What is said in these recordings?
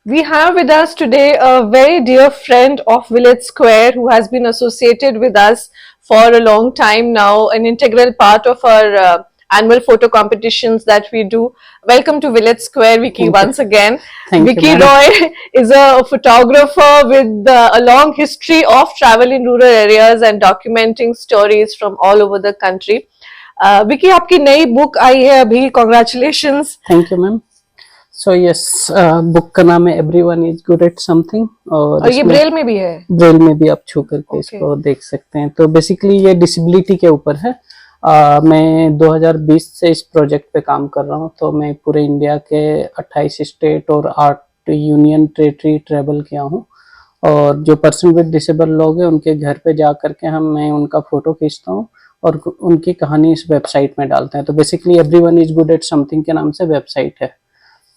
We have with us today a very dear friend of Village Square who has been associated with us for a long time now, an integral part of our annual photo competitions that we do. Welcome to Village Square, Vicky, Thank you. once again. Thank you, Vicky ma'am. Roy is a photographer with a long history of travel in rural areas and documenting stories from all over the country. Vicky आपकी नई book आई है अभी, congratulations. Thank you ma'am. So yes, book का नाम है everyone is good at something, और और ये इसमें ब्रेल में भी है। ब्रेल में भी आप छू करके Okay. इसको देख सकते हैं। तो बेसिकली ये डिसेबिलिटी के ऊपर है। मैं 2020 से इस प्रोजेक्ट पे काम कर रहा हूँ। तो मैं पूरे इंडिया के 28 स्टेट और 8 यूनियन टेरिटरी ट्रेवल किया हूँ, और जो पर्सन विद डिसेबल लोग हैं उनके घर पे जा करके मैं उनका फोटो खींचता हूँ और उनकी कहानी इस वेबसाइट में डालते हैं। तो basically everyone is good at something के नाम से वेबसाइट है।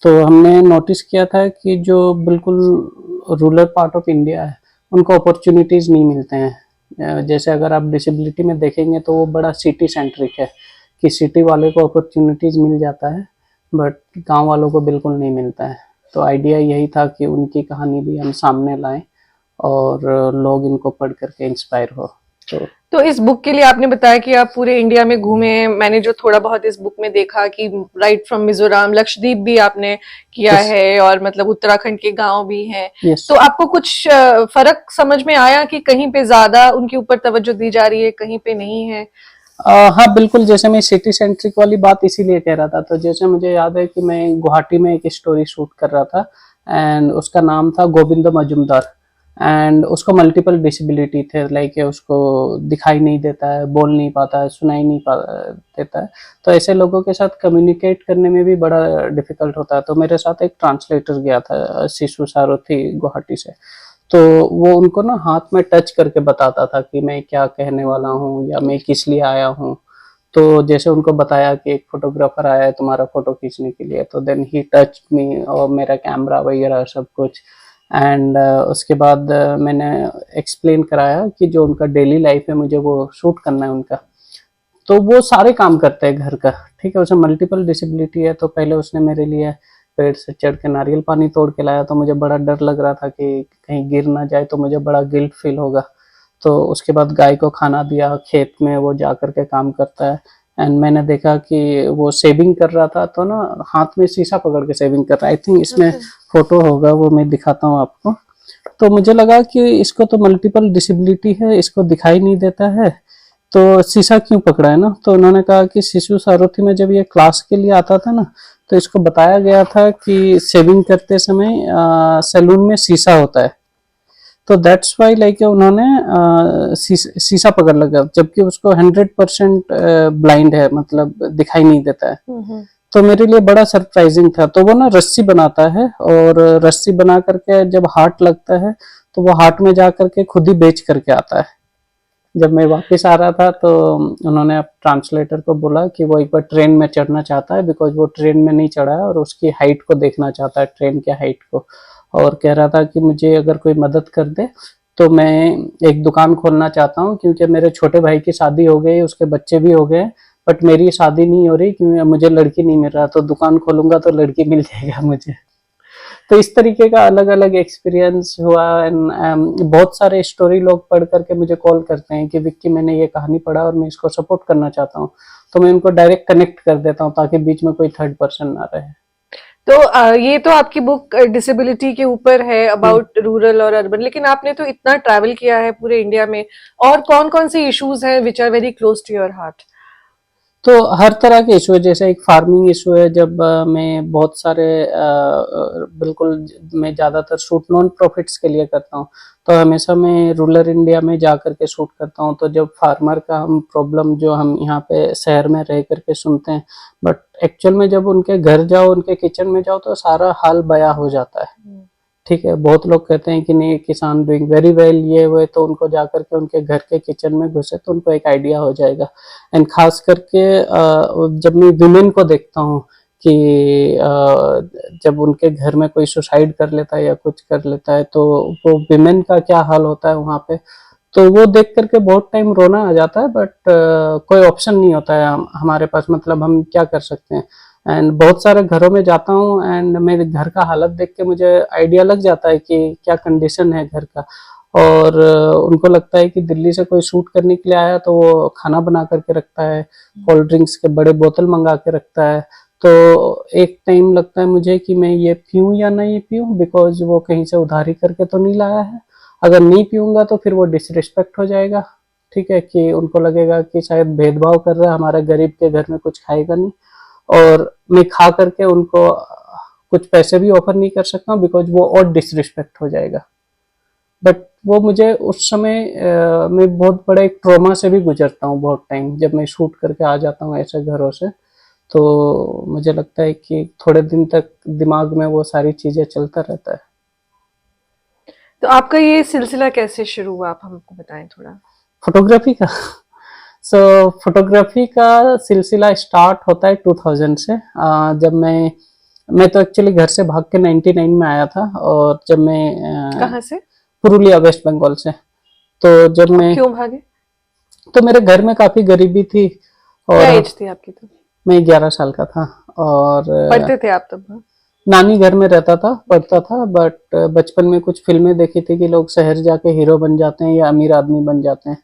तो हमने नोटिस किया था कि जो बिल्कुल रूरल पार्ट ऑफ इंडिया है उनको अपॉर्चुनिटीज़ नहीं मिलते हैं। जैसे अगर आप डिसेबिलिटी में देखेंगे तो वो बड़ा सिटी सेंट्रिक है कि सिटी वाले को अपॉर्चुनिटीज़ मिल जाता है, बट गांव वालों को बिल्कुल नहीं मिलता है। तो आइडिया यही था कि उनकी कहानी भी हम सामने लाएं और लोग इनको पढ़ करके इंस्पायर हो। तो इस बुक के लिए आपने बताया कि आप पूरे इंडिया में घूमे हैं। मैंने जो थोड़ा बहुत इस बुक में देखा कि राइट फ्रॉम मिजोरम, लक्षद्वीप भी आपने किया Yes. है, और मतलब उत्तराखंड के गांव भी हैं। Yes. तो आपको कुछ फर्क समझ में आया कि कहीं पे ज्यादा उनके ऊपर तवज्जो दी जा रही है, कहीं पे नहीं है? हाँ बिल्कुल, जैसे मैं सिटी सेंट्रिक वाली बात इसीलिए कह रहा था। तो जैसे मुझे याद है कि मैं गुवाहाटी में एक स्टोरी शूट कर रहा था, एंड उसका नाम था गोविंद मजुमदार, एंड उसको मल्टीपल डिसेबिलिटी थे, लाइक उसको दिखाई नहीं देता है, बोल नहीं पाता है, सुनाई नहीं देता है। तो ऐसे लोगों के साथ कम्युनिकेट करने में भी बड़ा डिफिकल्ट होता है। तो मेरे साथ एक ट्रांसलेटर गया था, शिशु सारथी, गुवाहाटी से। तो वो उनको ना हाथ में टच करके बताता था कि मैं क्या कहने वाला हूँ या मैं किस लिए आया हूँ। तो जैसे उनको बताया कि एक फोटोग्राफर आया है तुम्हारा फोटो खींचने के लिए, तो देन ही टच मी और मेरा कैमरा वगैरह सब कुछ। एंड उसके बाद मैंने एक्सप्लेन कराया कि जो उनका डेली लाइफ है मुझे वो शूट करना है उनका। तो वो सारे काम करते हैं घर का, ठीक है। उसे मल्टीपल डिसेबिलिटी है। तो पहले उसने मेरे लिए पेड़ से चढ़ के नारियल पानी तोड़ के लाया, तो मुझे बड़ा डर लग रहा था कि कहीं गिर ना जाए, तो मुझे बड़ा गिल्ट फील होगा। तो उसके बाद गाय को खाना दिया, खेत में वो जा करके काम करता है। एंड मैंने देखा कि वो सेविंग कर रहा था, तो ना हाथ में शीशा पकड़ के सेविंग कर रहा है। आई थिंक इसमें फोटो होगा, वो मैं दिखाता हूँ आपको। तो मुझे लगा कि इसको तो मल्टीपल डिसेबिलिटी है, इसको दिखाई नहीं देता है, तो शीशा क्यों पकड़ा है ना। तो उन्होंने कहा कि शिशु सारथी में जब ये क्लास के लिए आता था ना, तो इसको बताया गया था कि शेविंग करते समय सैलून में शीशा होता है। तो दैट्स वाई लाइक उन्होंने शीशा पकड़ लगा, जबकि उसको 100% ब्लाइंड है, मतलब दिखाई नहीं देता है। तो मेरे लिए बड़ा सरप्राइजिंग था। तो वो ना रस्सी बनाता है, और रस्सी बना करके जब हार्ट लगता है तो वो हार्ट में जा करके खुद ही बेच करके आता है। जब मैं वापस आ रहा था तो उन्होंने अब ट्रांसलेटर को बोला कि वो एक बार ट्रेन में चढ़ना चाहता है, बिकॉज वो ट्रेन में नहीं चढ़ा है और उसकी हाइट को देखना चाहता है, ट्रेन के हाइट को। और कह रहा था कि मुझे अगर कोई मदद कर दे तो मैं एक दुकान खोलना चाहता हूँ, क्योंकि मेरे छोटे भाई की शादी हो गई, उसके बच्चे भी हो गए, बट मेरी शादी नहीं हो रही क्योंकि मुझे लड़की नहीं मिल रहा। तो दुकान खोलूंगा तो लड़की मिल जाएगा मुझे। तो इस तरीके का अलग अलग एक्सपीरियंस हुआ। एंड बहुत सारे स्टोरी लोग पढ़ करके मुझे कॉल करते हैं कि विक्की मैंने ये कहानी पढ़ा और मैं इसको सपोर्ट करना चाहता हूँ। तो मैं उनको डायरेक्ट कनेक्ट कर देता हूँ ताकि बीच में कोई थर्ड पर्सन ना रहे। तो ये तो आपकी बुक डिसेबिलिटी के ऊपर है, अबाउट रूरल और अर्बन, लेकिन आपने तो इतना ट्रैवल किया है पूरे इंडिया में, और कौन कौन से इश्यूज हैं which are very close to your heart? तो हर तरह के इशू है। जैसे एक फार्मिंग इशू है, जब मैं बहुत सारे बिल्कुल मैं ज़्यादातर शूट नॉन प्रॉफिट्स के लिए करता हूँ, तो हमेशा मैं रूरल इंडिया में जा करके शूट करता हूँ। तो जब फार्मर का हम प्रॉब्लम जो हम यहाँ पे शहर में रह करके सुनते हैं, बट एक्चुअल में जब उनके घर जाओ, उनके किचन में जाओ, तो सारा हाल बयां हो जाता है। ठीक है, बहुत लोग कहते हैं कि नहीं किसान डूइंग वेरी वेल, ये वो, तो उनको जाकर के उनके घर के किचन में घुसे तो उनको एक आइडिया हो जाएगा। एंड खास करके जब मैं विमेन को देखता हूँ कि जब उनके घर में कोई सुसाइड कर लेता है या कुछ कर लेता है, तो वो विमेन का क्या हाल होता है वहाँ पे, तो वो देख करके बहुत टाइम रोना आ जाता है। बट कोई ऑप्शन नहीं होता है हमारे पास, मतलब हम क्या कर सकते हैं। एंड बहुत सारे घरों में जाता हूँ एंड मेरे घर का हालत देख के मुझे आइडिया लग जाता है कि क्या कंडीशन है घर का। और उनको लगता है कि दिल्ली से कोई शूट करने के लिए आया तो वो खाना बना करके रखता है, कोल्ड ड्रिंक्स के बड़े बोतल मंगा के रखता है। तो एक टाइम लगता है मुझे कि मैं ये पीऊँ या नहीं पीऊँ, बिकॉज वो कहीं से उधारी करके तो नहीं लाया है। अगर नहीं पीऊंगा तो फिर वो डिसरिस्पेक्ट हो जाएगा, ठीक है, कि उनको लगेगा कि शायद भेदभाव कर रहा है, हमारे गरीब के घर में कुछ खाएगा नहीं। और मैं खा करके उनको कुछ पैसे भी ऑफर नहीं कर सकता हूँ, बिकॉज वो और डिसरिस्पेक्ट हो जाएगा। बट वो मुझे उस समय मैं बहुत बड़े एक ट्रॉमा से भी गुजरता हूँ बहुत टाइम, जब मैं शूट करके आ जाता हूँ ऐसे घरों से। तो मुझे लगता है कि थोड़े दिन तक दिमाग में वो सारी चीजें चलता रहता है। तो आपका ये सिलसिला कैसे शुरू हुआ, आप हमको बताएं थोड़ा। फोटोग्राफी का सो फोटोग्राफी का सिलसिला स्टार्ट होता है 2000 से। जब मैं तो एक्चुअली घर से भाग के 99 में आया था, और जब मैं कहाँ से? पुरुलिया वेस्ट बंगाल से। तो जब मैं क्यों भागे? तो मेरे घर में काफी गरीबी थी, क्या और एज थी आपकी तब? मैं 11 साल का था, और पढ़ते थे आप तब? नानी घर में रहता था, पढ़ता था। बट बचपन में कुछ फिल्में देखी थी कि लोग शहर जाके हीरो बन जाते हैं या अमीर आदमी बन जाते हैं।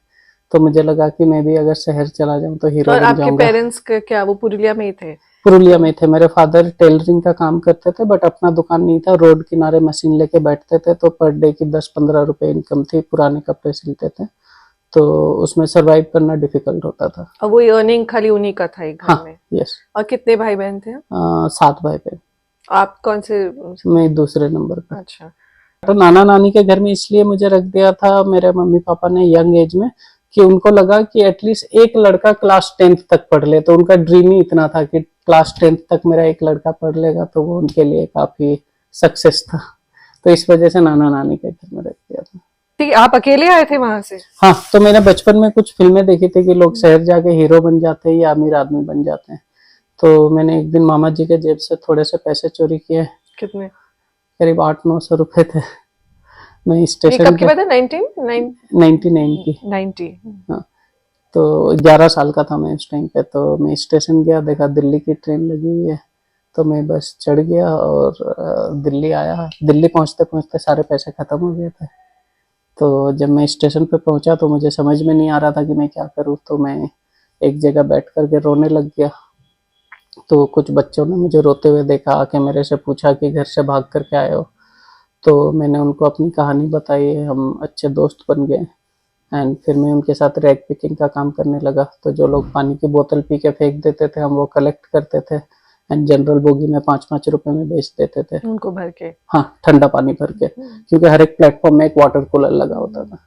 तो मुझे लगा कि मैं भी अगर शहर चला जाऊं तो हीरो और बन आपके जाऊंगा। पेरेंट्स क्या वो पुरुलिया में ही थे? पुरुलिया में थे। मेरे फादर टेलरिंग का काम करते थे, बट अपना दुकान नहीं था, रोड किनारे मशीन लेके बैठते थे, तो पर डे की 10-15 रुपए इनकम थी, पुराने कपड़े सिलते थे, तो उसमें सरवाइव करना डिफिकल्ट होता था। और वो अर्निंग खाली उन्हीं का था एक घर हाँ, में? यस। और कितने भाई बहन थे? 7 भाई बहन। आप कौन से? मैं दूसरे नंबर पे। अच्छा। तो नाना नानी के घर में इसलिए मुझे रख दिया था मेरे मम्मी पापा ने यंग एज में, कि उनको लगा कि एटलीस्ट एक लड़का क्लास 10th तक पढ़ ले। तो उनका ड्रीम ही इतना था कि क्लास 10th तक मेरा एक लड़का पढ़ लेगा, तो वो उनके लिए काफी सक्सेस था। तो इस वजह से नाना नानी के घर में रख दिया था। ठीक, आप अकेले आए थे वहां से? हाँ, तो मैंने बचपन में कुछ फिल्में देखी थी कि लोग शहर जाके हीरो बन जाते हैं या अमीर आदमी बन जाते हैं। तो मैंने एक दिन मामा जी के जेब से थोड़े से पैसे चोरी किए। कितने? करीब 800-900 रुपए थे। मैं ये स्टेशन कब की पे बात है? 99 की। 90? हाँ, तो 11 साल का था मैं उस टाइम पे। तो मैं स्टेशन गया, देखा दिल्ली की ट्रेन लगी हुई है, तो मैं बस चढ़ गया और दिल्ली आया। दिल्ली पहुंचते पहुंचते सारे पैसे खत्म हो गए थे। तो जब मैं स्टेशन पे पहुंचा तो मुझे समझ में नहीं आ रहा था कि मैं क्या करूं। तो मैं एक जगह बैठ करके रोने लग गया। तो कुछ बच्चों ने मुझे रोते हुए देखा, आके मेरे से पूछा कि घर से भाग करके आए हो। तो मैंने उनको अपनी कहानी बताई, हम अच्छे दोस्त बन गए। एंड फिर मैं उनके साथ रैग पिकिंग का काम करने लगा। तो जो लोग पानी की बोतल पी के फेंक देते थे, हम वो कलेक्ट करते थे एंड जनरल बोगी में 5-5 रुपए में बेच देते थे। उनको भर के? हाँ, ठंडा पानी भर के, क्योंकि हर एक प्लेटफॉर्म में एक वाटर कूलर लगा होता था।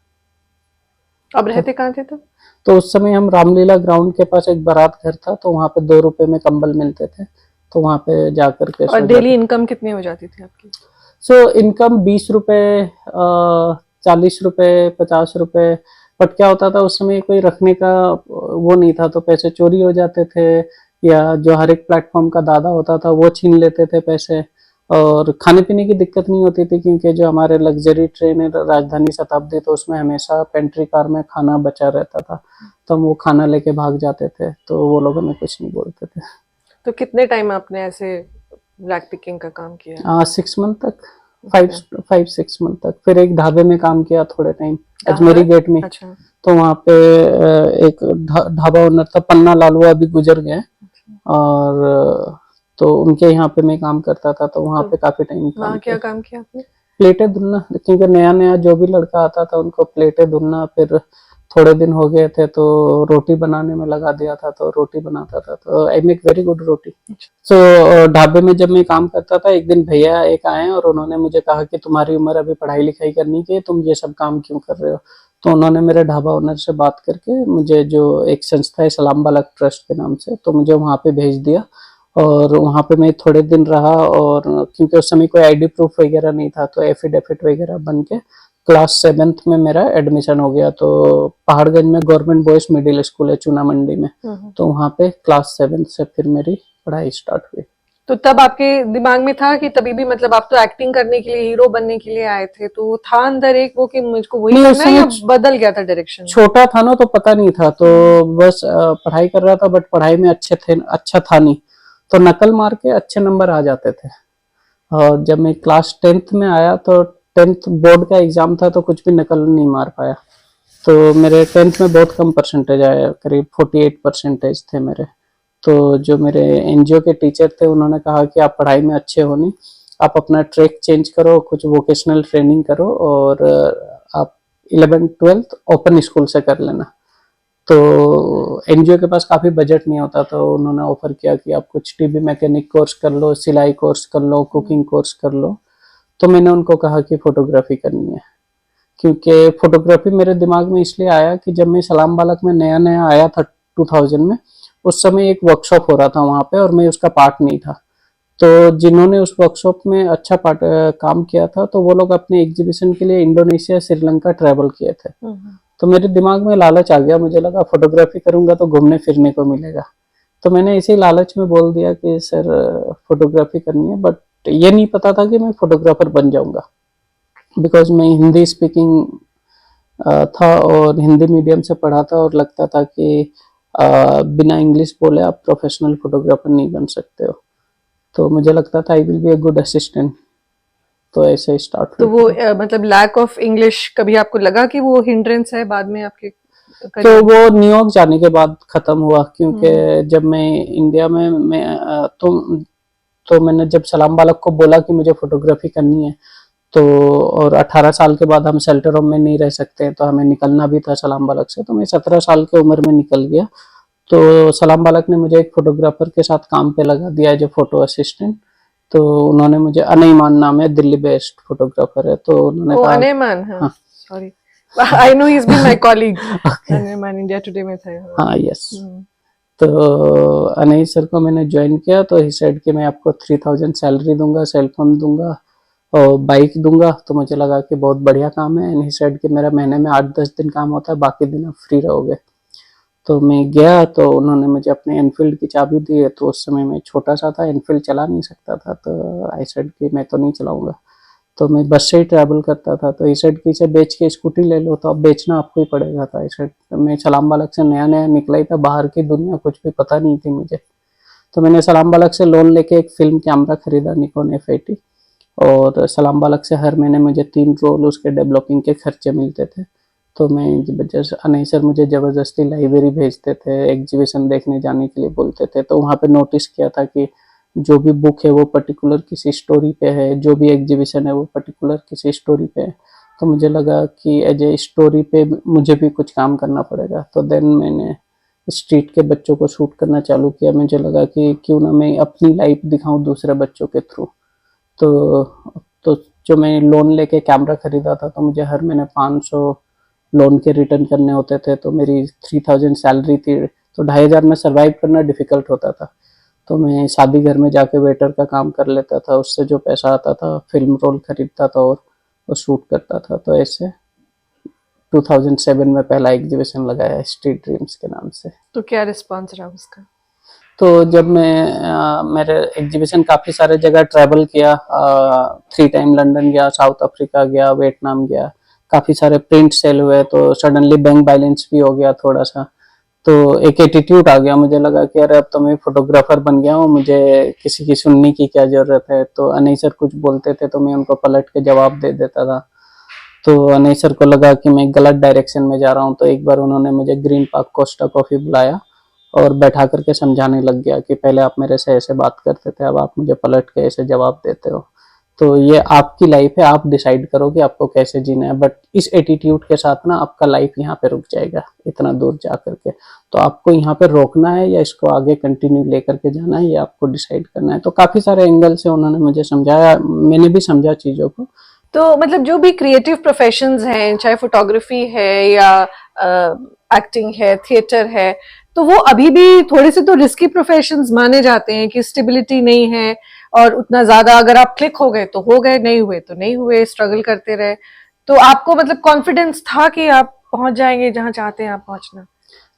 अब रहते कहाँ थे तब? तो उस समय हम रामलीला ग्राउंड के पास एक बारात घर था, तो वहाँ पे 2 रुपए में कंबल मिलते थे, तो वहाँ पे जा करके और सो डेली जाते। इनकम कितनी हो जाती थी आपकी? सो इनकम 20 रुपए, 40 रुपए, 50 रुपए। बट क्या होता था उस समय, कोई रखने का वो नहीं था, तो पैसे चोरी हो जाते थे, या जो हर एक प्लेटफॉर्म का दादा होता था वो छीन लेते थे पैसे। और खाने पीने की दिक्कत नहीं होती थी, क्योंकि जो हमारे लग्जरी ट्रेन है राजधानी शताब्दी, तो उसमें हमेशा पेंट्री कार में खाना बचा रहता था, तो हम वो खाना लेके भाग जाते थे, तो वो लोग हमें कुछ नहीं बोलते थे। तो कितने टाइम आपने ऐसे ब्लैक पिकिंग का काम किया? 6 मंथ तक, 5-6 मंथ तक। फिर एक ढाबे में काम किया थोड़े टाइम, कहाँ अजमेरी पर? गेट में। अच्छा। तो वहाँ पे एक ढाबा ओनर था, पन्ना लालू, अभी गुजर गए। और तो उनके यहाँ पे मैं काम करता था, तो वहाँ तो पे काफी टाइम काम वहाँ किया। क्या काम किया आपने? प्लेटें धुलना, क्योंकि नया नया जो भी लड़का आता था उनको प्लेटें धुलना। फिर थोड़े दिन हो गए थे तो रोटी बनाने में लगा दिया था, तो रोटी बनाता था। तो आई मेक वेरी गुड रोटी। सो ढाबे में जब मैं काम करता था, एक दिन भैया एक आए और उन्होंने मुझे कहा कि तुम्हारी उम्र अभी पढ़ाई लिखाई करनी की है, तुम ये सब काम क्यों कर रहे हो। तो उन्होंने मेरे ढाबा ओनर से बात करके मुझे, जो एक संस्था है सलाम बालक ट्रस्ट के नाम से, तो मुझे वहाँ पे भेज दिया। और वहाँ पे मैं थोड़े दिन रहा, और क्योंकि उस समय कोई आईडी प्रूफ वगैरह नहीं था, तो एफिडेविट वगैरह बन के क्लास 7th में मेरा एडमिशन हो गया। तो पहाड़गंज में गवर्नमेंट बॉयज मिडिल स्कूल है चूना मंडी में, तो वहाँ पे क्लास 7 से फिर मेरी पढ़ाई स्टार्ट हुई। तो तब आपके दिमाग में था कि तभी भी, मतलब आप तो एक्टिंग करने के लिए, हीरो बनने के लिए आए थे, तो था अंदर एक वो कि मुझको वही करना है, या बदल गया था डायरेक्शन? छोटा था ना, तो पता नहीं था, तो बस पढ़ाई कर रहा था, बट पढ़ाई में अच्छा था नहीं। तो नकल मार के अच्छे नंबर आ जाते थे। और जब मैं क्लास 10th में आया तो 10th बोर्ड का एग्जाम था, तो कुछ भी नकल नहीं मार पाया। तो मेरे 10th में बहुत कम परसेंटेज आया, करीब 48 परसेंटेज थे मेरे। तो जो मेरे एनजीओ के टीचर थे उन्होंने कहा कि आप पढ़ाई में अच्छे हो नहीं, आप अपना ट्रैक चेंज करो, कुछ वोकेशनल ट्रेनिंग करो, और आप 11th-12th ओपन स्कूल से कर लेना। तो एनजीओ के पास काफ़ी बजट नहीं होता, तो उन्होंने ऑफर किया कि आप कुछ टीवी मैकेनिक कोर्स कर लो, सिलाई कोर्स कर लो, कुकिंग कोर्स कर लो। तो मैंने उनको कहा कि फोटोग्राफी करनी है, क्योंकि फोटोग्राफी मेरे दिमाग में इसलिए आया कि जब मैं सलाम बालक में नया नया आया था 2000 में, उस समय एक वर्कशॉप हो रहा था वहाँ पे और मैं उसका पार्ट नहीं था। तो जिन्होंने उस वर्कशॉप में अच्छा काम किया था, तो वो लोग अपने एग्जीबिशन के लिए इंडोनेशिया श्रीलंका ट्रैवल किए थे। तो मेरे दिमाग में लालच आ गया, मुझे लगा फोटोग्राफी करूंगा तो घूमने फिरने को मिलेगा। तो मैंने इसी लालच में बोल दिया कि सर फोटोग्राफी करनी है, बट ये नहीं पता था कि मैं फोटोग्राफर बन जाऊंगा, बिकॉज मैं हिंदी स्पीकिंग था और हिंदी मीडियम से पढ़ा था, और लगता था कि बिना इंग्लिश बोले आप प्रोफेशनल फोटोग्राफर नहीं बन सकते हो। तो मुझे लगता था I will be a good assistant. तो ऐसे ही स्टार्ट तो वो मतलब लैक ऑफ इंग्लिश कभी आपको लगा कि वो हिंड्रेंस है बाद में आपके तो career? वो न्यूयॉर्क जाने के बाद खत्म हुआ, क्योंकि जब मैं इंडिया में तो मैंने जब सलाम बालक को बोला कि मुझे फोटोग्राफी करनी है, तो और 18 साल के बाद हम शेल्टर होम में नहीं रह सकते, तो हमें निकलना भी था सलाम बालक से। तो मैं 17 साल की उम्र में निकल गया। तो सलाम बालक ने मुझे एक फोटोग्राफर के साथ काम पे लगा दिया जो फोटो असिस्टेंट। तो उन्होंने मुझे, अनईमान नाम है, दिल्ली बेस्ड फोटोग्राफर है। तो उन्होंने ओ कहा अनयमान, हाँ हाँ sorry, I know he is been my colleague, अनयमान इंडिया टुडे में थे। हाँ यस। तो अनई सर को मैंने ज्वाइन किया, तो ही सेड कि मैं आपको 3000 सैलरी दूंगा, सेल फोन दूंगा और बाइक दूंगा। तो मुझे लगा कि बहुत बढ़िया काम है। एंड ही सेड कि मेरा महीने में 8-10 दिन काम होता है, बाकी दिन आप फ्री रहोगे। तो मैं गया, तो उन्होंने मुझे अपने एनफील्ड की चाबी दी है। तो उस समय मैं छोटा सा था, एनफील्ड चला नहीं सकता था, तो आई सेड कि मैं तो नहीं चलाऊंगा। तो मैं बस से ही ट्रैवल करता था। तो आई सेड कि इसे बेच के स्कूटी ले लो, तो अब बेचना आपको ही पड़ेगा। था आई सेड, मैं सलाम बालक से नया नया निकला ही था, बाहर की दुनिया कुछ भी पता नहीं थी मुझे। तो मैंने सलाम बालक से लोन लेके एक फिल्म कैमरा खरीदा, निकॉन F80, और सलाम बालक से हर महीने मुझे 3 रोल उसके डेवलपिंग के खर्चे मिलते थे। तो मैं जैसे अनई सर मुझे ज़बरदस्ती लाइब्रेरी भेजते थे, एग्जीबिशन देखने जाने के लिए बोलते थे। तो वहाँ पे नोटिस किया था कि जो भी बुक है वो पर्टिकुलर किसी स्टोरी पे है, जो भी एग्जीबिशन है वो पर्टिकुलर किसी स्टोरी पे है। तो मुझे लगा कि एज ए स्टोरी पे मुझे भी कुछ काम करना पड़ेगा। तो देन मैंने स्ट्रीट के बच्चों को शूट करना चालू किया। मुझे लगा कि क्यों ना मैं अपनी लाइफ दिखाऊं दूसरे बच्चों के थ्रू। तो तो जो मैं लोन लेके कैमरा खरीदा था, तो मुझे हर महीने 500 लोन के रिटर्न करने होते थे। तो मेरी 3000 सैलरी थी, तो 2500 में सर्वाइव करना डिफिकल्ट होता था। तो मैं शादी घर में जाके वेटर का काम कर लेता था, उससे जो पैसा आता था फिल्म रोल खरीदता था और शूट करता था। तो ऐसे 2007 में पहला एग्जीबिशन लगाया स्ट्रीट ड्रीम्स के नाम से। तो क्या रिस्पॉन्स रहा उसका? तो जब मैं मेरे एग्जीबिशन काफ़ी सारे जगह ट्रैवल किया, 3 टाइम लंदन गया, साउथ अफ्रीका गया, वियतनाम गया, काफ़ी सारे प्रिंट सेल हुए। तो सडनली बैंक बैलेंस भी हो गया थोड़ा सा। तो एक एटीट्यूड आ गया, मुझे लगा कि अरे अब तो मैं फोटोग्राफर बन गया हूँ, मुझे किसी की सुनने की क्या ज़रूरत है। तो अनई सर कुछ बोलते थे तो मैं उनको पलट के जवाब दे देता था। तो अनई सर को लगा कि मैं गलत डायरेक्शन में जा रहा हूँ। तो एक बार उन्होंने मुझे ग्रीन पार्क कोस्टा कॉफ़ी बुलाया और बैठा करके समझाने लग गया कि पहले आप मेरे से ऐसे बात करते थे, अब आप मुझे पलट के ऐसे जवाब देते हो। तो ये आपकी लाइफ है, आप डिसाइड करो कि आपको कैसे जीना है, बट इस एटीट्यूड के साथ ना आपका लाइफ यहाँ पे रुक जाएगा इतना दूर जा करके। तो आपको यहाँ पे रोकना है या इसको आगे कंटिन्यू लेकर के जाना है, ये आपको डिसाइड करना है। तो काफ़ी सारे एंगल से उन्होंने मुझे समझाया, मैंने भी समझा चीज़ों को। तो मतलब जो भी क्रिएटिव प्रोफेशंस हैं, चाहे फोटोग्राफी है या एक्टिंग है, थिएटर है, तो वो अभी भी थोड़े से तो रिस्की प्रोफेशंस माने जाते हैं कि स्टेबिलिटी नहीं है और उतना ज्यादा अगर आप क्लिक हो गए तो हो गए, नहीं हुए तो नहीं हुए, स्ट्रगल करते रहे। तो आपको मतलब कॉन्फिडेंस था कि आप पहुंच जाएंगे जहां चाहते हैं आप पहुंचना?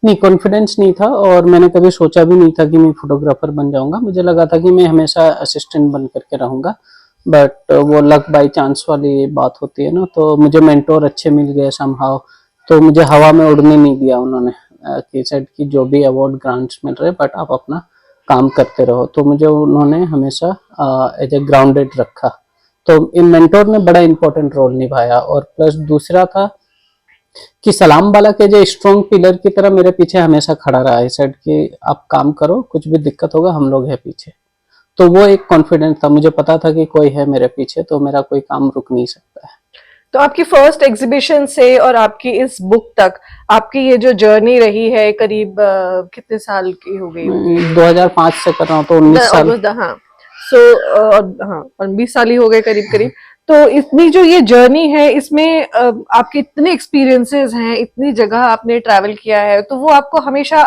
नहीं, कॉन्फिडेंस नहीं था और मैंने कभी सोचा भी नहीं था कि मैं फोटोग्राफर बन जाऊंगा। मुझे लगा था कि मैं हमेशा असिस्टेंट बन करके रहूंगा, बट वो लक बाय चांस वाली बात होती है ना। तो मुझे मेंटोर अच्छे मिल गए समहाउ। तो मुझे हवा में उड़ने नहीं दिया उन्होंने, कि सेड कि जो भी अवार्ड ग्रांट्स मिल रहे बट आप अपना काम करते रहो। तो मुझे उन्होंने हमेशा एज ए ग्राउंडेड रखा। तो इन मेंटोर ने बड़ा इंपॉर्टेंट रोल निभाया। और प्लस दूसरा था कि सलाम वाला के जो स्ट्रॉन्ग पिलर की तरह मेरे पीछे हमेशा खड़ा रहा है, सेड कि आप काम करो, कुछ भी दिक्कत होगा हम लोग हैं पीछे। तो वो एक कॉन्फिडेंस था, मुझे पता था कि कोई है मेरे पीछे, तो मेरा कोई काम रुक नहीं सकता है। तो आपकी फर्स्ट एग्जीबिशन से और आपकी इस बुक तक आपकी ये जो जर्नी रही है, करीब कितने साल की हो गई होगी? 2005 से कर रहा हूँ, तो 19 साल। हाँ। सो हाँ, और 20 साल ही हो गए करीब करीब। तो इतनी जो ये जर्नी है, इसमें आपके इतने एक्सपीरियंसेस हैं, इतनी जगह आपने ट्रैवल किया है, तो वो आपको हमेशा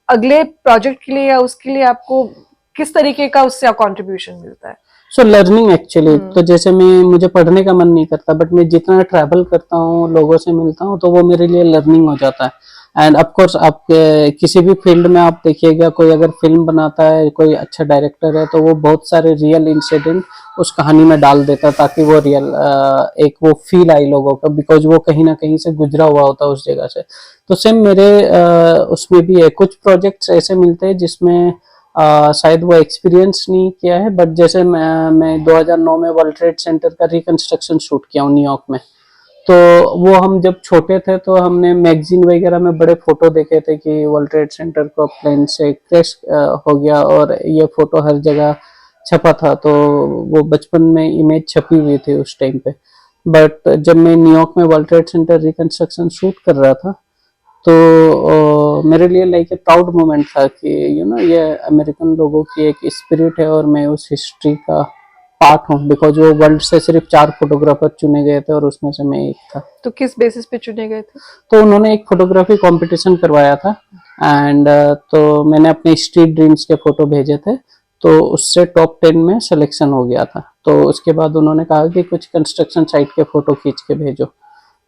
अगले प्रोजेक्ट के लिए या उसके लिए आपको किस तरीके का उससे कंट्रीब्यूशन मिलता है? So learning actually. तो जैसे मुझे पढ़ने का मन नहीं करता, बट मैं जितना ट्रैवल करता हूँ, लोगों से मिलता हूँ, तो वो मेरे लिए लर्निंग हो जाता है। एंड ऑफ कोर्स आप किसी भी फील्ड में आप देखिएगा, कोई अगर फिल्म बनाता है, कोई अच्छा डायरेक्टर है, तो वो बहुत सारे रियल इंसिडेंट उस कहानी में डाल देता है, ताकि वो रियल एक वो फील आई लोगों का, बिकॉज वो कहीं ना कहीं से गुजरा हुआ होता है उस जगह से। तो सेम मेरे उसमें भी है, कुछ प्रोजेक्ट्स ऐसे मिलते हैं जिसमें शायद वो एक्सपीरियंस नहीं किया है, बट जैसे मैं 2009 में वर्ल्ड ट्रेड सेंटर का रिकंस्ट्रक्शन शूट किया हूँ न्यूयॉर्क में। तो वो हम जब छोटे थे तो हमने मैगजीन वगैरह में बड़े फोटो देखे थे कि वर्ल्ड ट्रेड सेंटर को प्लेन से क्रैश हो गया, और ये फोटो हर जगह छपा था। तो वो बचपन में इमेज छपी हुई थी उस टाइम पे। बट जब मैं न्यूयॉर्क में world trade centre reconstruction shoot कर रहा था, तो मेरे लिए लाइक ए प्राउड मोमेंट था कि ये अमेरिकन लोगों की एक स्पिरिट है, और मैं उस हिस्ट्री का पार्ट हूँ। बिकॉज वो वर्ल्ड से सिर्फ 4 फोटोग्राफर चुने गए थे, और उसमें से मैं एक था। तो किस बेसिस पे चुने गए थे? तो उन्होंने एक फोटोग्राफी कंपटीशन करवाया था, एंड तो मैंने अपने स्ट्रीट ड्रीम्स के फोटो भेजे थे, तो उससे टॉप 10 में सिलेक्शन हो गया था। तो उसके बाद उन्होंने कहा कि कुछ कंस्ट्रक्शन साइट के फोटो खींच के भेजो।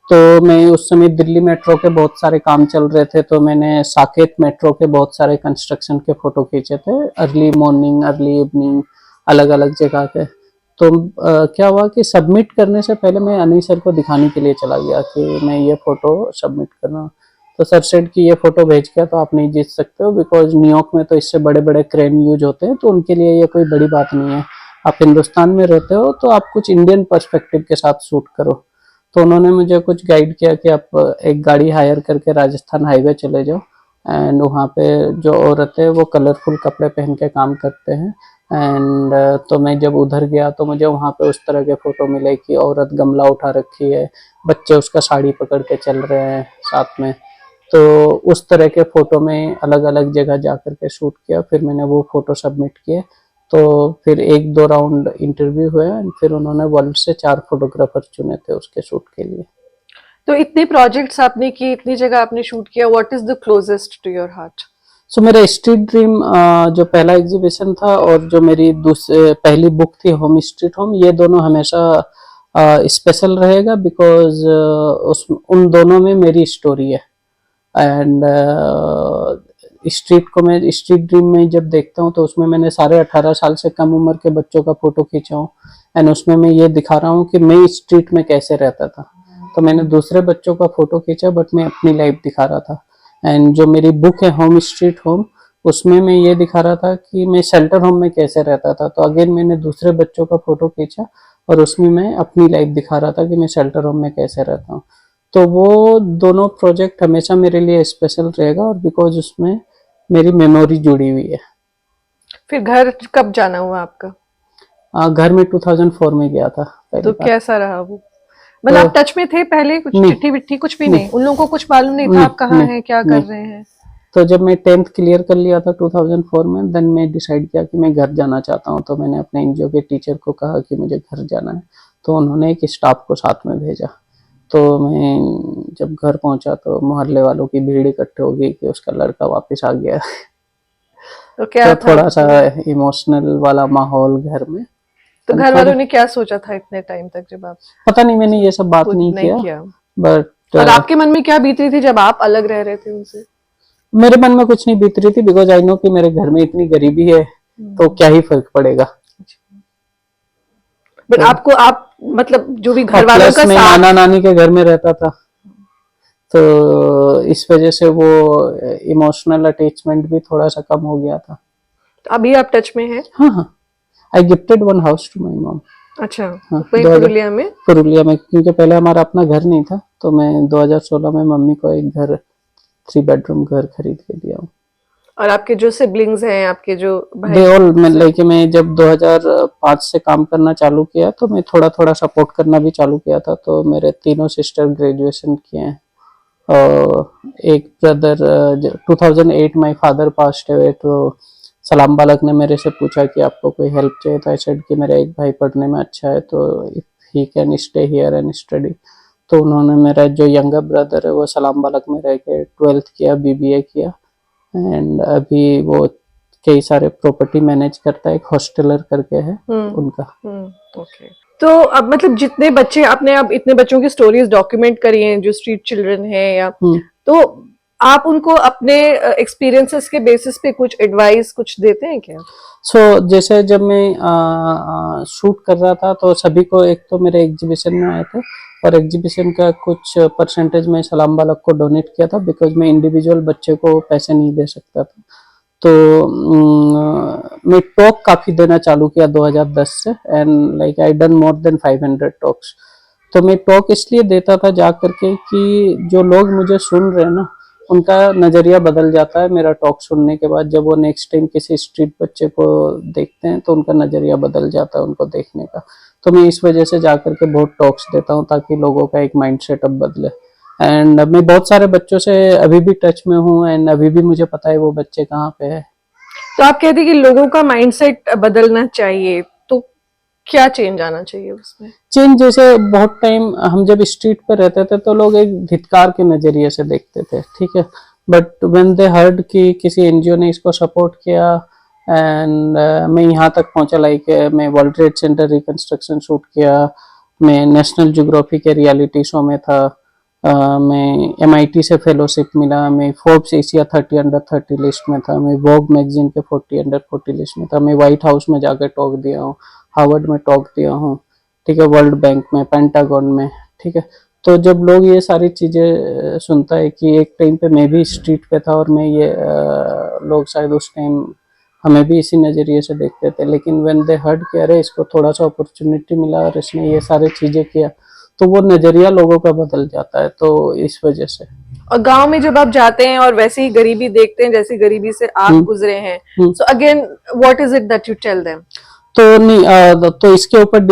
तो मैं उस समय दिल्ली मेट्रो के बहुत सारे काम चल रहे थे, तो मैंने साकेत मेट्रो के बहुत सारे कंस्ट्रक्शन के फोटो खींचे थे, अर्ली मॉर्निंग, अर्ली इवनिंग, अलग अलग जगह के। तो क्या हुआ कि सबमिट करने से पहले मैं अनिल सर को दिखाने के लिए चला गया कि मैं ये फोटो सबमिट कर रहा हूँ। तो सर सेड कि ये फोटो भेज के तो आप नहीं जीत सकते हो, बिकॉज न्यूयॉर्क में तो इससे बड़े बड़े क्रेन यूज होते हैं, तो उनके लिए ये कोई बड़ी बात नहीं है। आप हिंदुस्तान में रहते हो, तो आप कुछ इंडियन पर्सपेक्टिव के साथ शूट करो। तो उन्होंने मुझे कुछ गाइड किया कि आप एक गाड़ी हायर करके राजस्थान हाईवे चले जाओ, एंड वहाँ पे जो औरतें वो कलरफुल कपड़े पहन के काम करते हैं। एंड तो मैं जब उधर गया, तो मुझे वहाँ पे उस तरह के फोटो मिले कि औरत गमला उठा रखी है, बच्चे उसका साड़ी पकड़ के चल रहे हैं साथ में। तो उस तरह के फोटो में अलग अलग जगह जा करके शूट किया, फिर मैंने वो फोटो सबमिट किए। तो फिर 1-2 राउंड इंटरव्यू हुए, फिर उन्होंने वर्ल्ड से 4 फोटोग्राफर चुने थे उसके शूट के लिए। तो इतने प्रोजेक्ट्स आपने की, इतनी जगह आपने शूट किया, what is the closest to your heart? So मेरा स्ट्रीट ड्रीम जो पहला एग्जीबिशन था, और जो मेरी पहली बुक थी होम स्ट्रीट होम, ये दोनों हमेशा स्पेशल रहेगा, बिकॉज उन दोनों में मेरी स्टोरी है। एंड स्ट्रीट को मैं स्ट्रीट ड्रीम में जब देखता हूँ, तो उसमें मैंने सारे 18 साल से कम उम्र के बच्चों का फोटो खींचा हूँ, एंड उसमें मैं ये दिखा रहा हूँ कि मैं स्ट्रीट में कैसे रहता था। तो मैंने दूसरे बच्चों का फोटो खींचा, बट मैं अपनी लाइफ दिखा रहा था। एंड जो मेरी बुक है होम स्ट्रीट होम, उसमें मैं ये दिखा रहा था कि मैं शेल्टर होम में कैसे रहता था। तो अगेन मैंने दूसरे बच्चों का फोटो खींचा, और उसमें मैं अपनी लाइफ दिखा रहा था कि मैं शेल्टर होम में कैसे रहता हूँ। तो वो दोनों प्रोजेक्ट हमेशा मेरे लिए स्पेशल रहेगा, और बिकॉज उसमें मेरी मेमोरी जुड़ी हुई है। फिर घर कब जाना हुआ आपका? घर में 2004 में गया था पहली तो बार। कैसा रहा वो? मतलब आप टच में थे पहले? कुछ नहीं, चिट्ठी विट्ठी कुछ भी नहीं? उन लोगों को कुछ मालूम नहीं था आप कहाँ हैं, क्या कर रहे हैं? तो जब मैं 10th क्लियर कर लिया था 2004 में, देन मैं डिसाइड किया कि मैं घर जाना चाहता हूँ। तो मैंने अपने एनजीओ के टीचर को कहा कि मुझे घर जाना है, तो उन्होंने एक स्टाफ को साथ में भेजा। तो मैं जब घर पहुंचा, तो मोहल्ले वालों की भीड़ इकट्ठी हो गई कि उसका लड़का वापस आ गया। तो क्या तो था? थोड़ा सा इमोशनल वाला माहौल घर में। तो घर वालों ने क्या सोचा था इतने टाइम तक, जब आप पता नहीं, मैंने ये सब बात कुछ नहीं नहीं किया, किया? बट और आपके मन में क्या बीत रही थी जब आप अलग रह रहे थे उनसे? मेरे मन में कुछ नहीं बीत रही थी, बिकॉज आई नो कि मेरे घर में इतनी गरीबी है, तो क्या ही फर्क पड़ेगा। बट आपको, आप मतलब जो भी घर और वालों प्लस का मैं साथ, नाना नानी के घर में रहता था, तो इस वजह से वो इमोशनल अटैचमेंट भी थोड़ा सा कम हो गया था। अभी आप टच में हैं? हाँ हाँ, I gifted one house to my mom. अच्छा, हाँ, वहीं 2000 पुरुलिया में? पुरुलिया में, क्योंकि पहले हमारा अपना घर नहीं था, तो मैं 2016 में मम्मी को एक घर, 3 बेडरूम घर खरीद के दिया हूँ। और आपके जो सिबलिंग्स हैं, आपके जो दे भाई? ऑल, मैं जब 2005 से काम करना चालू किया तो मैं थोड़ा थोड़ा सपोर्ट करना भी चालू किया था। तो मेरे तीनों सिस्टर ग्रेजुएशन किए हैं, और एक brother 2008 my father passed away, तो सलाम बालक ने मेरे से पूछा कि आपको कोई हेल्प चाहिए, तो आई सेड कि मेरा एक भाई पढ़ने में अच्छा है, तो if he can stay here and study. तो उन्होंने, मेरा जो यंगर ब्रदर है वो सलाम बालक में रह के 12th किया, बीबीए किया, एंड अभी वो कई सारे प्रॉपर्टी मैनेज करता है, एक हॉस्टलर करके है उनका। ओके। तो अब मतलब जितने बच्चे आपने, अब इतने बच्चों की स्टोरीज डॉक्यूमेंट करी हैं जो स्ट्रीट चिल्ड्रन हैं, या तो आप उनको अपने एक्सपीरियंसेस के बेसिस पे कुछ एडवाइस कुछ देते हैं क्या? जैसे जब मैं शूट कर रहा था तो सभी को, एक तो मेरे एग्जीबिशन में आए थे, और एग्जीबिशन का कुछ परसेंटेज मैं सलाम बालक को डोनेट किया था, बिकॉज मैं इंडिविजुअल बच्चे को पैसे नहीं दे सकता था। तो मैं टॉक काफ़ी देना चालू किया 2010 से, and like I done more than 500 talks. तो मैं टॉक इसलिए देता था जा करके कि जो लोग मुझे सुन रहे हैं ना, उनका नज़रिया बदल जाता है मेरा टॉक सुनने के बाद। जब वो नेक्स्ट टाइम किसी स्ट्रीट बच्चे को देखते हैं तो उनका नज़रिया बदल जाता है उनको देखने का। तो मैं इस वजह से जा करके बहुत टॉक्स देता हूँ, ताकि लोगों का एक माइंड सेटअप बदले। एंड मैं बहुत सारे बच्चों से अभी भी टच में हूँ, एंड अभी भी मुझे पता है वो बच्चे कहाँ पे है। तो आप कहते हैं कि लोगों का माइंडसेट बदलना चाहिए, तो क्या चेंज आना चाहिए उसमें? चेंज, जैसे बहुत टाइम हम जब स्ट्रीट पे रहते थे तो लोग एक धिक्कार के नजरिए से देखते थे, ठीक है, बट व्हेन दे हर्ड कि किसी एनजीओ ने इसको सपोर्ट किया, एंड मैं यहाँ तक पहुंचा, लाइक मैं world trade centre reconstruction shoot किया, मैं नेशनल ज्योग्राफी के रियलिटी शो में था, मैं MIT से फेलोशिप मिला, मैं फोर्ब्स एशिया 30 अंडर 30 लिस्ट में था, मैं वोग मैगजीन के 40 अंडर 40 लिस्ट में था, मैं व्हाइट हाउस में जाकर टॉक दिया हूँ, हार्वर्ड में टॉक दिया हूँ, ठीक है, वर्ल्ड बैंक में, पेंटागन में, ठीक है। तो जब लोग ये सारी चीज़ें सुनता है कि एक टाइम पे मैं भी स्ट्रीट पे था, और मैं ये लोग शायद उस टाइम हमें भी इसी नज़रिए से देखते थे, लेकिन व्हेन दे हर्ड कि अरे इसको थोड़ा सा अपॉर्चुनिटी मिला और इसने ये सारी चीज़ें किया, तो वो नज़रिया लोगों का बदल जाता है। तो इस वजह से। और गांव में जब आप जाते हैं और वैसी ही गरीबी देखते हैं जैसी गरीबी से आप गुजरे हैं, so again what is it that you tell them? तो नहीं, तो इसके ऊपर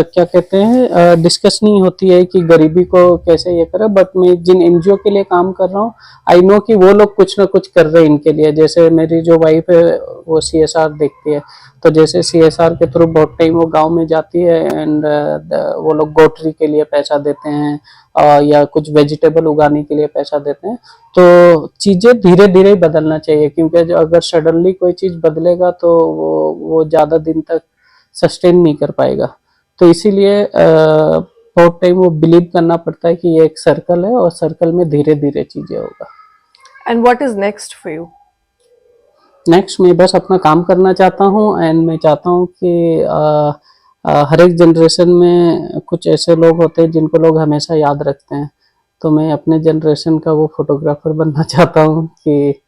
क्या कहते हैं, डिस्कस नहीं होती है कि गरीबी को कैसे ये करें, बट मैं जिन एनजीओ के लिए काम कर रहा हूँ, आई नो कि वो लोग कुछ ना कुछ कर रहे हैं इनके लिए। जैसे मेरी जो वाइफ है वो CSR देखती है, तो जैसे CSR के थ्रू बहुत टाइम वो गांव में जाती है, एंड वो लोग गोटरी के लिए पैसा देते हैं, या कुछ वेजिटेबल उगाने के लिए पैसा देते हैं। तो चीज़ें धीरे धीरे ही बदलना चाहिए, क्योंकि अगर सडनली कोई चीज़ बदलेगा तो वो ज़्यादा दिन तक सस्टेन नहीं कर पाएगा। तो इसीलिए बहुत टाइम वो बिलीव करना पड़ता है कि ये एक सर्कल है, और सर्कल में धीरे धीरे चीज़ें होगा। And what is next for you? Next मैं बस अपना काम करना चाहता हूँ, एंड मैं चाहता हूँ कि हर एक जनरेशन में कुछ ऐसे लोग होते हैं जिनको लोग हमेशा याद रखते हैं। तो मैं अपने जनरेशन का वो फोटोग्राफर बनना चाहता हूँ कि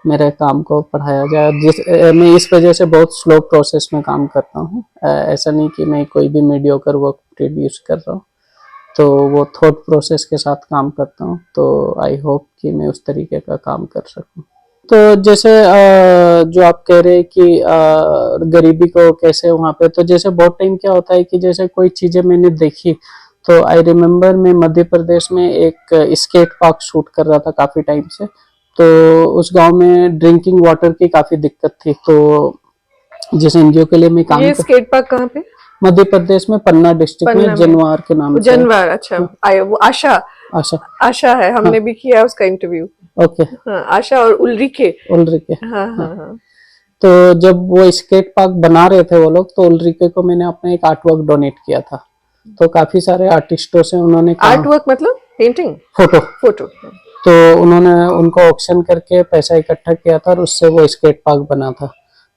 मेरे काम को पढ़ाया जाए। मैं इस वजह से बहुत स्लो प्रोसेस में काम करता हूँ। ऐसा नहीं कि मैं कोई भी मीडियोकर वर्क प्रोड्यूस कर रहा हूँ, तो वो थॉट प्रोसेस के साथ काम करता हूँ। तो आई होप कि मैं उस तरीके का काम कर सकूँ। तो जैसे जो आप कह रहे हैं कि गरीबी को कैसे वहाँ पे, तो जैसे बहुत टाइम क्या होता है कि जैसे कोई चीज़ें मैंने देखी, तो आई रिमेम्बर मैं मध्य प्रदेश में एक स्केट पार्क शूट कर रहा था काफ़ी टाइम से। तो उस गांव में ड्रिंकिंग वाटर की काफ़ी दिक्कत थी। तो जिस एनजीओ के लिए मैं काम ये स्केट पार्क कहाँ पे? मध्य प्रदेश में पन्ना डिस्ट्रिक्ट में, जनवार के नाम से। जनवार, अच्छा। वो आशा, आशा, आशा है, हमने भी किया उसका इंटरव्यू। ओके, हाँ, आशा और उल्रिके। हाँ हाँ हाँ। तो जब वो स्केट पार्क बना रहे थे वो लोग, तो उल्रिके को मैंने अपना एक आर्ट वर्क डोनेट किया था। तो काफी सारे आर्टिस्टों से उन्होंने आर्ट वर्क मतलब पेंटिंग? फोटो। तो उन्होंने उनको ऑक्शन करके पैसा इकट्ठा किया था, और उससे वो स्केट पार्क बना था।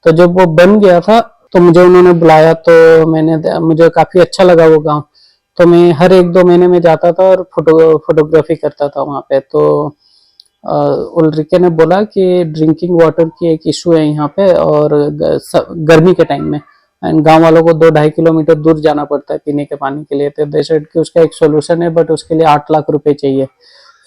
तो जब वो बन गया था तो मुझे उन्होंने बुलाया, तो मुझे काफी अच्छा लगा वो गांव। तो मैं हर 1-2 महीने में जाता था और फोटोग्राफी करता था वहाँ पे। तो उल्रिके ने बोला कि ड्रिंकिंग वाटर की एक इशू है यहाँ पे, और गर्मी के टाइम में एंड गांव वालों को 2-2.5 किलोमीटर दूर जाना पड़ता है पीने के पानी के लिए। तो दे सेड कि उसका एक सोल्यूशन है, बट उसके लिए 8 लाख रुपए चाहिए।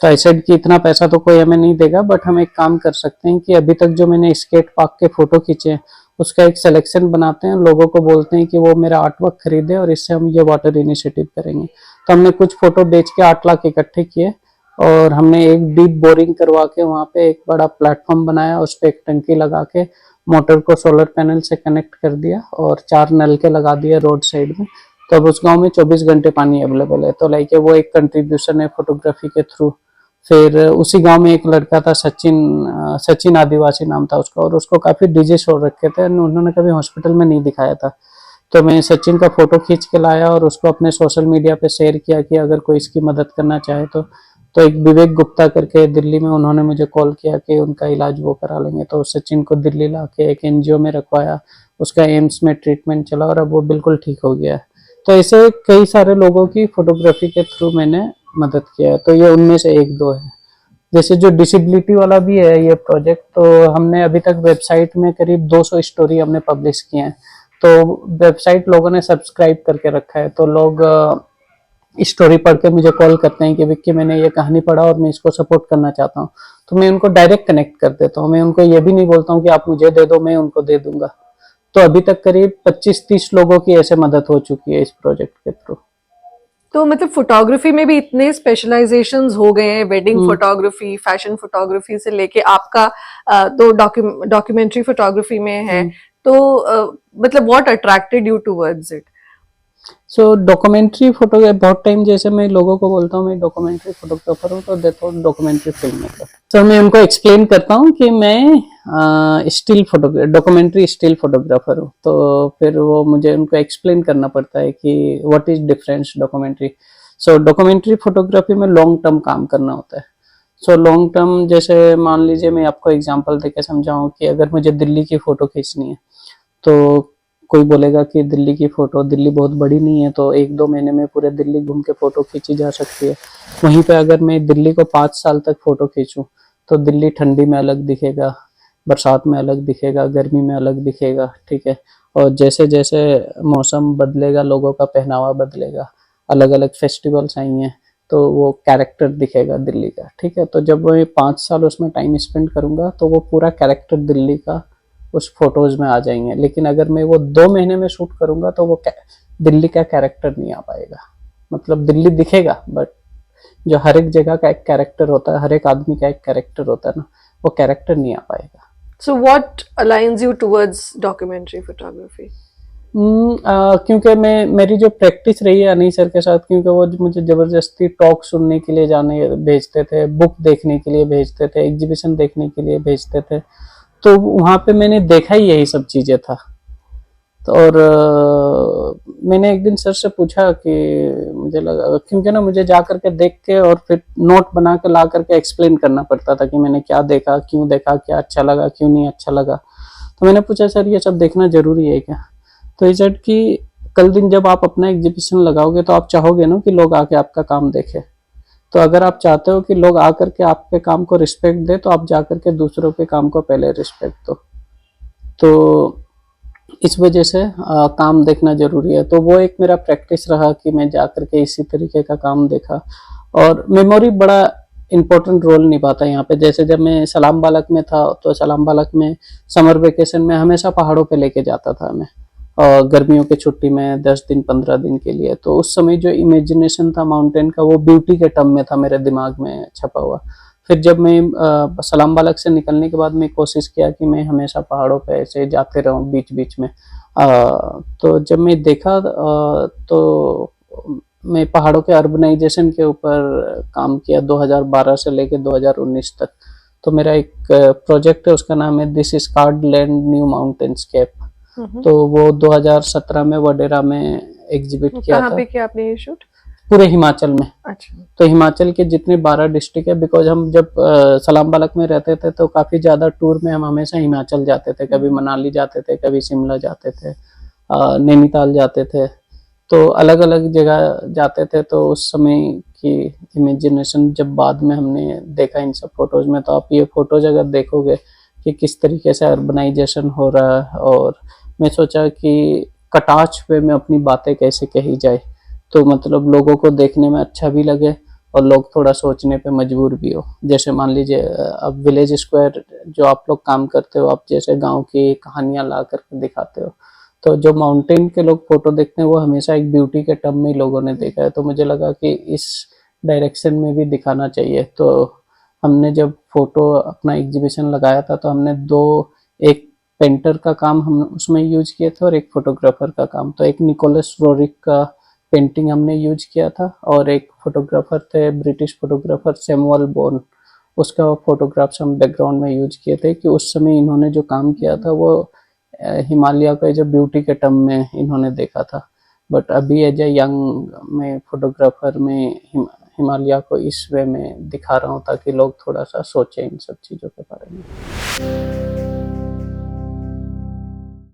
तो आई सेड कि इतना पैसा तो कोई हमें नहीं देगा, बट हम एक काम कर सकते हैं कि अभी तक जो मैंने स्केट पार्क के फोटो खींचे हैं उसका एक सिलेक्शन बनाते हैं, लोगों को बोलते हैं कि वो मेरा आर्ट वर्क खरीदे और इससे हम ये वाटर इनिशिएटिव करेंगे। तो हमने कुछ फोटो बेच के 8 लाख इकट्ठे किए, और हमने एक डीप बोरिंग करवा के वहाँ पे एक बड़ा प्लेटफॉर्म बनाया, उस पर एक टंकी लगा के मोटर को सोलर पैनल से कनेक्ट कर दिया और 4 नलके लगा दिए रोड साइड में। तो अब उस गांव में 24 घंटे पानी अवेलेबल है। तो लाइक वो एक कंट्रीब्यूशन है फोटोग्राफी के थ्रू। फिर उसी गांव में एक लड़का था सचिन आदिवासी नाम था उसका, और उसको काफी डिजीज हो रखे थे, उन्होंने कभी हॉस्पिटल में नहीं दिखाया था। तो मैं सचिन का फोटो खींच के लाया और उसको अपने सोशल मीडिया पे शेयर किया कि अगर कोई इसकी मदद करना चाहे तो एक विवेक गुप्ता करके दिल्ली में, उन्होंने मुझे कॉल किया कि उनका इलाज वो करा लेंगे। तो सचिन को दिल्ली ला के एक एनजीओ में रखवाया, उसका एम्स में ट्रीटमेंट चला और अब वो बिल्कुल ठीक हो गया है। तो ऐसे कई सारे लोगों की फोटोग्राफी के थ्रू मैंने मदद किया है। तो ये उनमें से एक दो है। जैसे जो डिसेबिलिटी वाला भी है ये प्रोजेक्ट, तो हमने अभी तक वेबसाइट में करीब 200 स्टोरी हमने पब्लिश किए हैं। तो वेबसाइट लोगों ने सब्सक्राइब करके रखा है, तो लोग स्टोरी पढ़ के मुझे कॉल करते हैं कि विक्की मैंने ये कहानी पढ़ा और मैं इसको सपोर्ट करना चाहता हूँ। तो मैं उनको डायरेक्ट कनेक्ट कर देता हूँ, मैं उनको ये भी नहीं बोलता हूँ कि आप मुझे दे दो, मैं उनको दे दूंगा। तो अभी तक करीब 25-30 लोगों की ऐसे मदद हो चुकी है इस प्रोजेक्ट के थ्रू। तो मतलब फोटोग्राफी में भी इतने स्पेशलाइजेशंस हो गए हैं, वेडिंग फोटोग्राफी, फैशन फोटोग्राफी से लेके आपका तो डॉक्यूमेंट्री फोटोग्राफी में है। तो मतलब what attracted you towards it? So documentary photo बहुत टाइम, जैसे मैं लोगों को बोलता हूँ मैं डॉक्यूमेंट्री फोटोग्राफर हूँ, तो देखो डॉक्यूमेंट्री फिल्म मेकर। तो मैं उनको एक्सप्लेन करता हूँ कि मैं still photographer, documentary still photographer हूँ। तो फिर वो मुझे उनको एक्सप्लेन करना पड़ता है कि what is difference documentary. So documentary photography में लॉन्ग टर्म काम करना होता है। सो लॉन्ग टर्म, जैसे मान लीजिए मैं आपको एग्जांपल देके समझाऊं कि अगर मुझे दिल्ली की फोटो खींचनी है, तो कोई बोलेगा कि दिल्ली की फोटो, दिल्ली बहुत बड़ी नहीं है तो 1-2 महीने में पूरे दिल्ली घूम के फोटो खींची जा सकती है। वहीं पे अगर मैं दिल्ली को 5 साल तक फोटो खींचूं तो दिल्ली ठंडी में अलग दिखेगा, बरसात में अलग दिखेगा, गर्मी में अलग दिखेगा, ठीक है। और जैसे जैसे मौसम बदलेगा, लोगों का पहनावा बदलेगा, अलग अलग फेस्टिवल्स आई हैं तो वो कैरेक्टर दिखेगा दिल्ली का, ठीक है। तो जब मैं 5 साल उसमें टाइम स्पेंड करूंगा तो वो पूरा कैरेक्टर दिल्ली का उस फोटोज में आ जाएंगे। लेकिन अगर मैं वो 2 महीने में शूट करूंगा तो वो दिल्ली का कैरेक्टर नहीं आ पाएगा। मतलब दिल्ली दिखेगा, बट जो हर एक जगह का एक कैरेक्टर होता है, हर एक आदमी का एक कैरेक्टर होता है ना, वो कैरेक्टर नहीं आ पाएगा। So what aligns you towards documentary photography? क्योंकि मेरी जो प्रैक्टिस रही है अनी सर के साथ, क्योंकि वो मुझे जबरदस्ती टॉक सुनने के लिए जाने भेजते थे, बुक देखने के लिए भेजते थे, एग्जीबिशन देखने के लिए भेजते थे, तो वहां पे मैंने देखा ही यही सब चीजें था। तो और मैंने एक दिन सर से पूछा कि मुझे लगा, क्योंकि ना मुझे जा करके देख के और फिर नोट बना के ला करके एक्सप्लेन करना पड़ता था कि मैंने क्या देखा, क्यों देखा, क्या अच्छा लगा, क्यों नहीं अच्छा लगा। तो मैंने पूछा सर ये सब देखना जरूरी है क्या? तो ये सेड कि कल दिन जब आप अपना एग्जीबिशन लगाओगे तो आप चाहोगे ना कि लोग आके आपका काम देखें। तो अगर आप चाहते हो कि लोग आकर के आपके काम को रिस्पेक्ट दे, तो आप जाकर के दूसरों के काम को पहले रिस्पेक्ट दो। तो इस वजह से काम देखना जरूरी है। तो वो एक मेरा प्रैक्टिस रहा कि मैं जाकर के इसी तरीके का काम देखा। और मेमोरी बड़ा इम्पोर्टेंट रोल निभाता है यहाँ पे। जैसे जब मैं सलाम बालक में था तो सलाम बालक में समर वेकेशन में हमेशा पहाड़ों पे लेके जाता था मैं, और गर्मियों की छुट्टी में 10 दिन 15 दिन के लिए। तो उस समय जो इमेजिनेशन था माउंटेन का, वो ब्यूटी के टर्म में था मेरे दिमाग में छपा हुआ। फिर जब मैं सलाम बालक से निकलने के बाद मैं कोशिश किया कि मैं हमेशा पहाड़ों पे ऐसे जाते रहूं बीच बीच में। तो जब मैं देखा तो मैं पहाड़ों के अर्बनाइजेशन के ऊपर काम किया 2012 से लेके 2019 तक। तो मेरा एक प्रोजेक्ट है, उसका नाम है this is card land new mountainscape. तो वो 2017 में वडेरा में एग्जिबिट किया था। कहाँ पे किया आपने ये शूट? पूरे हिमाचल में। अच्छा। तो हिमाचल के जितने 12 डिस्ट्रिक्ट है, बिकॉज हम जब सलाम बालक में रहते थे तो काफी ज्यादा टूर में हम हमेशा हिमाचल जाते थे, कभी मनाली जाते थे, कभी शिमला जाते थे, नैनीताल जाते थे, तो अलग अलग जगह जाते थे। तो उस समय कि इमेजिनेशन जब बाद में हमने देखा इन सब फोटोज में, तो आप ये फोटोज अगर देखोगे कि किस तरीके से अर्बनाइजेशन हो रहा है, और मैं सोचा कि कटाच वे में अपनी बातें कैसे कही जाए, तो मतलब लोगों को देखने में अच्छा भी लगे और लोग थोड़ा सोचने पे मजबूर भी हो। जैसे मान लीजिए अब विलेज स्क्वायर जो आप लोग काम करते हो, आप जैसे गांव की कहानियां ला करके दिखाते हो, तो जो माउंटेन के लोग फोटो देखते हैं वो हमेशा एक ब्यूटी के टर्म में ही लोगों ने देखा है, तो मुझे लगा कि इस डायरेक्शन में भी दिखाना चाहिए। तो हमने जब फोटो अपना एग्जीबिशन लगाया था, तो हमने दो, एक पेंटर का काम हम उसमें यूज किए थे और एक फोटोग्राफर का काम। तो एक निकोलस रोरिक का पेंटिंग हमने यूज किया था, और एक फोटोग्राफर थे ब्रिटिश फोटोग्राफर सैमुअल बोन, उसका फोटोग्राफ्स हम बैकग्राउंड में यूज किए थे कि उस समय इन्होंने जो काम किया था वो हिमालय का जो ब्यूटी के टर्म में इन्होंने देखा था। बट अभी एज ए यंग में फोटोग्राफर में हिमालय को इस वे में दिखा रहा हूँ ताकि लोग थोड़ा सा सोचें इन सब चीज़ों के बारे में।